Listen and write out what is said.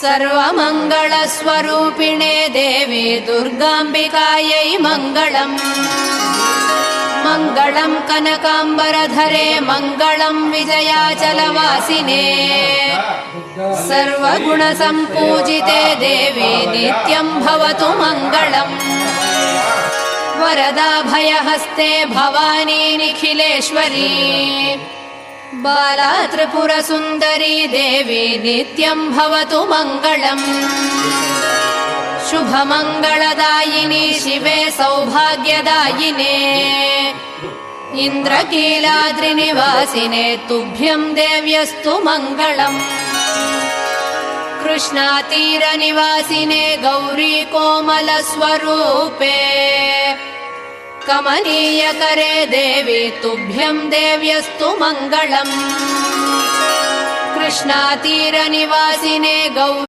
सर्वमङ्गलस्वरूपिणे देवी दुर्गाम्बिकायै मङ्गलम्। मङ्गलं कनकाम्बरधरे मङ्गलं विजयाचलवासिने। सर्वगुणसम्पूजिते देवी नित्यं भवतु मङ्गलम्। वरदाभयहस्ते भवानी निखिलेश्वरी। बाला त्रिपुरसुन्दरी देवी नित्यं भवतु मङ्गलम्। शुभमङ्गलदायिनी शिवे सौभाग्यदायिने। इन्द्रकीलाद्रिनिवासिने तुभ्यं देव्यस्तु मङ्गलम्। कृष्णातीरनिवासिने गौरी कोमलस्वरूपे। कमनीयकरे देवी तुभ्यं देव्यस्तु मङ्गलम्। कृष्णातीरनिवासिने गौरी